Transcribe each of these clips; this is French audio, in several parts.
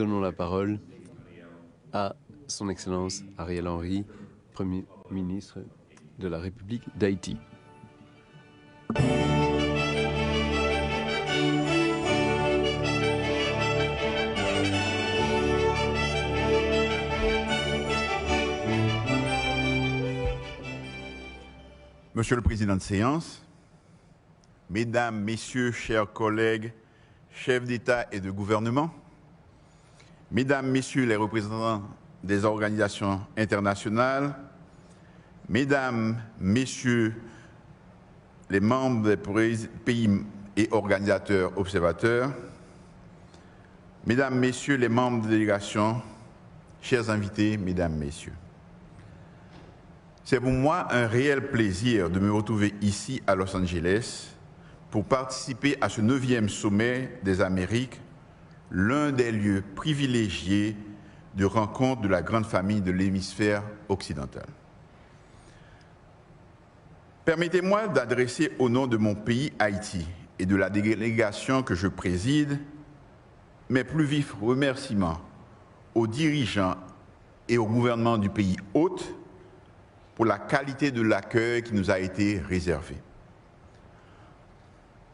Donnons la parole à Son Excellence Ariel Henry, Premier ministre de la République d'Haïti. Monsieur le Président de séance, Mesdames, Messieurs, chers collègues, chefs d'État et de gouvernement, Mesdames, Messieurs les représentants des organisations internationales, Mesdames, Messieurs les membres des pays et organisateurs observateurs, Mesdames, Messieurs les membres de délégation, chers invités, Mesdames, Messieurs. C'est pour moi un réel plaisir de me retrouver ici à Los Angeles pour participer à ce 9e sommet des Amériques, l'un des lieux privilégiés de rencontre de la grande famille de l'hémisphère occidental. Permettez-moi d'adresser au nom de mon pays, Haïti, et de la délégation que je préside, mes plus vifs remerciements aux dirigeants et au gouvernement du pays hôte pour la qualité de l'accueil qui nous a été réservé.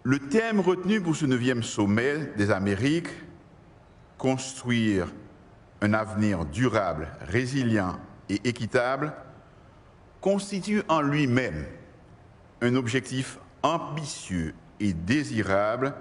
Le thème retenu pour ce 9e sommet des Amériques, construire un avenir durable, résilient et équitable, constitue en lui-même un objectif ambitieux et désirable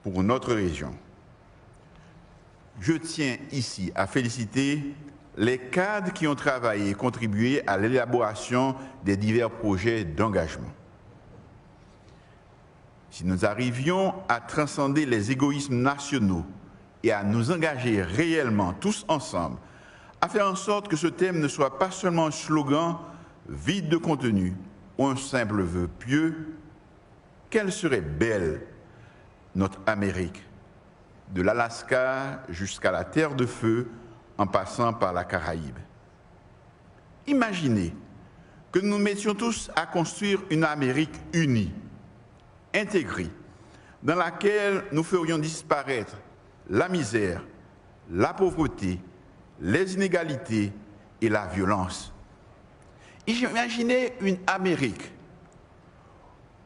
pour notre région. Je tiens ici à féliciter les cadres qui ont travaillé et contribué à l'élaboration des divers projets d'engagement. Si nous arrivions à transcender les égoïsmes nationaux et à nous engager réellement tous ensemble, à faire en sorte que ce thème ne soit pas seulement un slogan vide de contenu ou un simple vœu pieux, quelle serait belle notre Amérique, de l'Alaska jusqu'à la Terre de Feu, en passant par la Caraïbe. Imaginez que nous nous mettions tous à construire une Amérique unie, intégrée, dans laquelle nous ferions disparaître la misère, la pauvreté, les inégalités et la violence. Imaginez une Amérique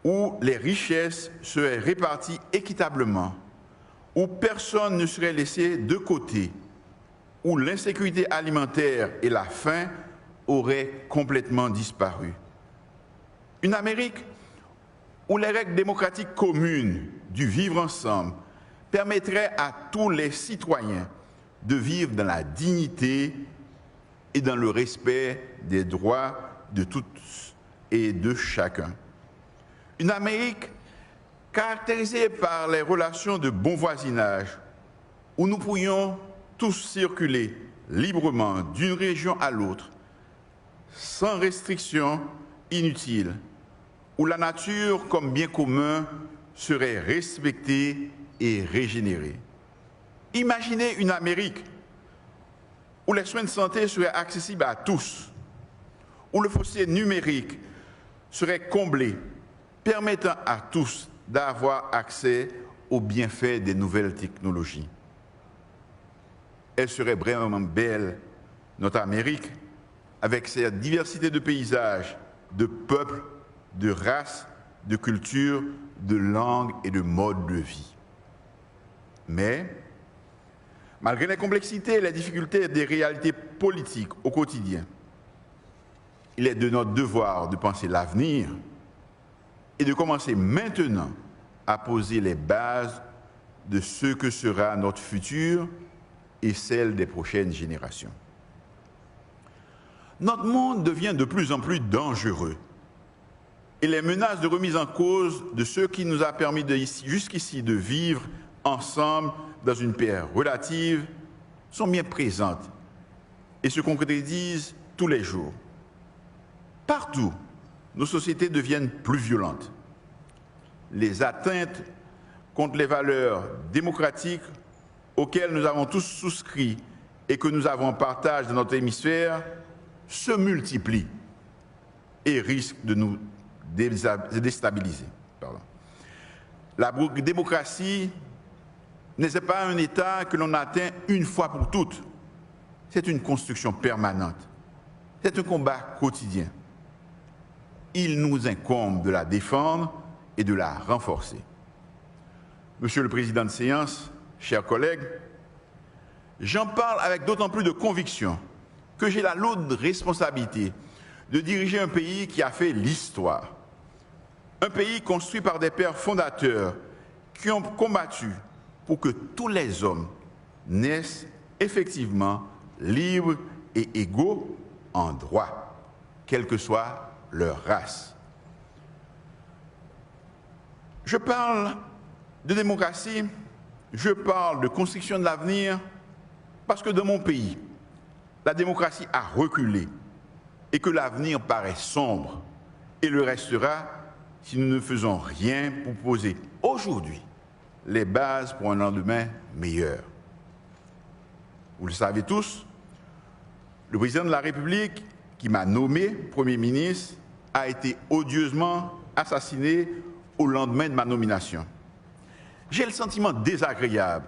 où les richesses seraient réparties équitablement, où personne ne serait laissé de côté, où l'insécurité alimentaire et la faim auraient complètement disparu. Une Amérique où les règles démocratiques communes du vivre ensemble permettraient à tous les citoyens de vivre dans la dignité et dans le respect des droits de tous et de chacun. Une Amérique caractérisée par les relations de bon voisinage, où nous pourrions tous circuler librement d'une région à l'autre, sans restrictions inutiles, où la nature comme bien commun serait respectée et régénérée. Imaginez une Amérique où les soins de santé seraient accessibles à tous, où le fossé numérique serait comblé, permettant à tous d'avoir accès aux bienfaits des nouvelles technologies. Elle serait vraiment belle, notre Amérique, avec sa diversité de paysages, de peuples, de races, de cultures, de langues et de modes de vie. Mais, malgré les complexités et les difficultés des réalités politiques au quotidien, il est de notre devoir de penser l'avenir et de commencer maintenant à poser les bases de ce que sera notre futur et celle des prochaines générations. Notre monde devient de plus en plus dangereux et les menaces de remise en cause de ce qui nous a permis jusqu'ici de vivre ensemble dans une paix relative sont bien présentes et se concrétisent tous les jours. Partout, nos sociétés deviennent plus violentes. Les atteintes contre les valeurs démocratiques auxquelles nous avons tous souscrit et que nous avons en partage dans notre hémisphère se multiplient et risquent de nous déstabiliser. La démocratie n'est pas un état que l'on atteint une fois pour toutes. C'est une construction permanente. C'est un combat quotidien. Il nous incombe de la défendre et de la renforcer. Monsieur le Président de séance, chers collègues, j'en parle avec d'autant plus de conviction que j'ai la lourde responsabilité de diriger un pays qui a fait l'histoire. Un pays construit par des pères fondateurs qui ont combattu pour que tous les hommes naissent effectivement libres et égaux en droit, quelle que soit leur race. Je parle de démocratie, je parle de construction de l'avenir, parce que dans mon pays, la démocratie a reculé et que l'avenir paraît sombre et le restera si nous ne faisons rien pour poser aujourd'hui les bases pour un lendemain meilleur. Vous le savez tous, le président de la République, qui m'a nommé Premier ministre, a été odieusement assassiné au lendemain de ma nomination. J'ai le sentiment désagréable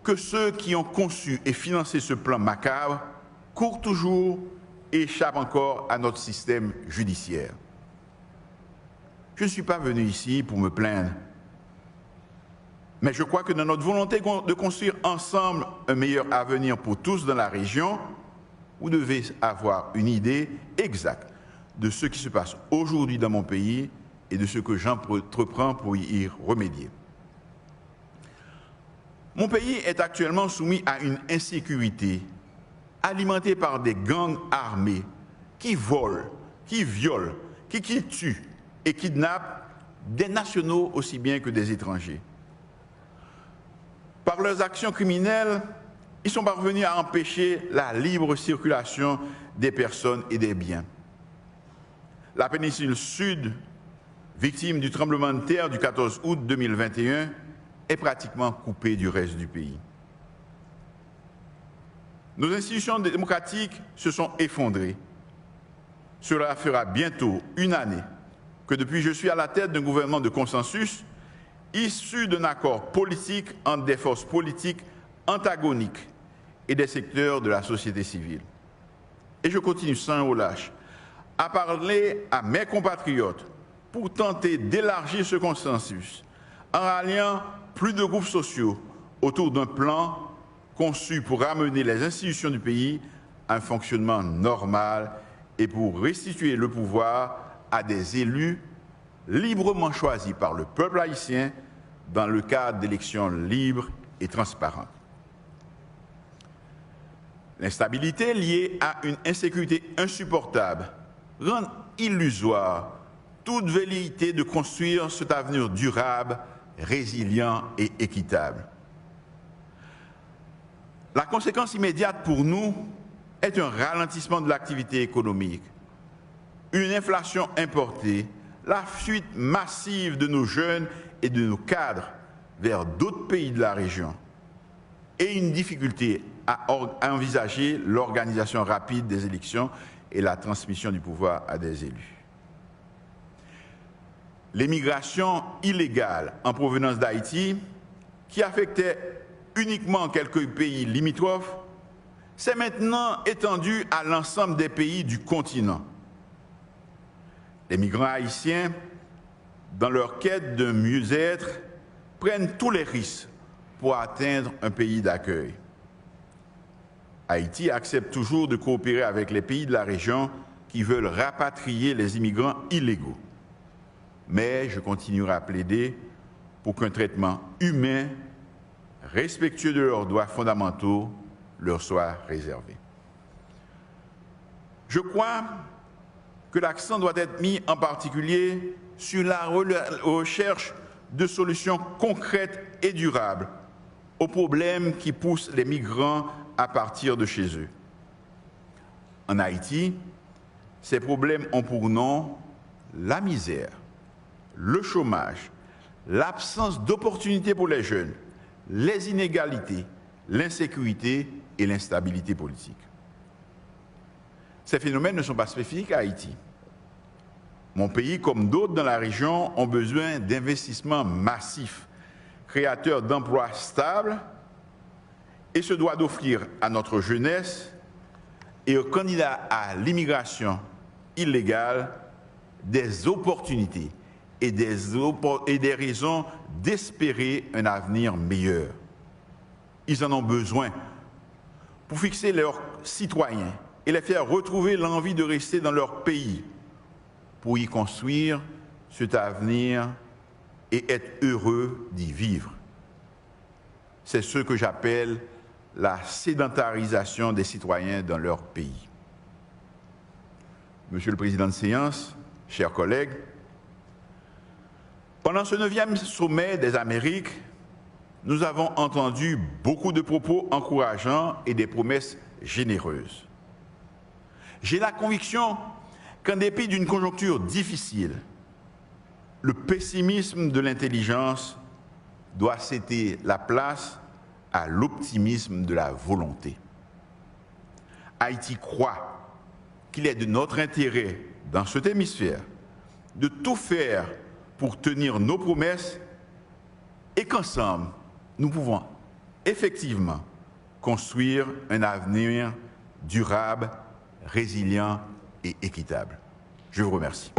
que ceux qui ont conçu et financé ce plan macabre courent toujours et échappent encore à notre système judiciaire. Je ne suis pas venu ici pour me plaindre, mais je crois que dans notre volonté de construire ensemble un meilleur avenir pour tous dans la région, vous devez avoir une idée exacte de ce qui se passe aujourd'hui dans mon pays et de ce que j'entreprends pour y remédier. Mon pays est actuellement soumis à une insécurité alimentée par des gangs armés qui volent, qui violent, qui tuent et kidnappent des nationaux aussi bien que des étrangers. Par leurs actions criminelles, ils sont parvenus à empêcher la libre circulation des personnes et des biens. La péninsule sud, victime du tremblement de terre du 14 août 2021, est pratiquement coupée du reste du pays. Nos institutions démocratiques se sont effondrées. Cela fera bientôt une année que depuis je suis à la tête d'un gouvernement de consensus issu d'un accord politique entre des forces politiques antagoniques et des secteurs de la société civile. Et je continue sans relâche à parler à mes compatriotes pour tenter d'élargir ce consensus en ralliant plus de groupes sociaux autour d'un plan conçu pour ramener les institutions du pays à un fonctionnement normal et pour restituer le pouvoir à des élus librement choisis par le peuple haïtien dans le cadre d'élections libres et transparentes. L'instabilité liée à une insécurité insupportable rend illusoire toute velléité de construire cet avenir durable, résilient et équitable. La conséquence immédiate pour nous est un ralentissement de l'activité économique, une inflation importée, la fuite massive de nos jeunes et de nos cadres vers d'autres pays de la région et une difficulté à envisager l'organisation rapide des élections et la transmission du pouvoir à des élus. L'immigration illégale en provenance d'Haïti, qui affectait uniquement quelques pays limitrophes, s'est maintenant étendue à l'ensemble des pays du continent. Les migrants haïtiens, dans leur quête de mieux-être, prennent tous les risques pour atteindre un pays d'accueil. Haïti accepte toujours de coopérer avec les pays de la région qui veulent rapatrier les immigrants illégaux. Mais je continuerai à plaider pour qu'un traitement humain, respectueux de leurs droits fondamentaux, leur soit réservé. Je crois que l'accent doit être mis en particulier sur la recherche de solutions concrètes et durables aux problèmes qui poussent les migrants à partir de chez eux. En Haïti, ces problèmes ont pour nom la misère, le chômage, l'absence d'opportunités pour les jeunes, les inégalités, l'insécurité et l'instabilité politique. Ces phénomènes ne sont pas spécifiques à Haïti. Mon pays, comme d'autres dans la région, ont besoin d'investissements massifs, créateur d'emplois stables et se doit d'offrir à notre jeunesse et aux candidats à l'immigration illégale des opportunités et des raisons d'espérer un avenir meilleur. Ils en ont besoin pour fixer leurs citoyens et les faire retrouver l'envie de rester dans leur pays, pour y construire cet avenir et être heureux d'y vivre. C'est ce que j'appelle la sédentarisation des citoyens dans leur pays. Monsieur le Président de séance, chers collègues, pendant ce 9e sommet des Amériques, nous avons entendu beaucoup de propos encourageants et des promesses généreuses. J'ai la conviction qu'en dépit d'une conjoncture difficile, le pessimisme de l'intelligence doit céder la place à l'optimisme de la volonté. Haïti croit qu'il est de notre intérêt dans cet hémisphère de tout faire pour tenir nos promesses et qu'ensemble, nous pouvons effectivement construire un avenir durable, résilient et équitable. Je vous remercie.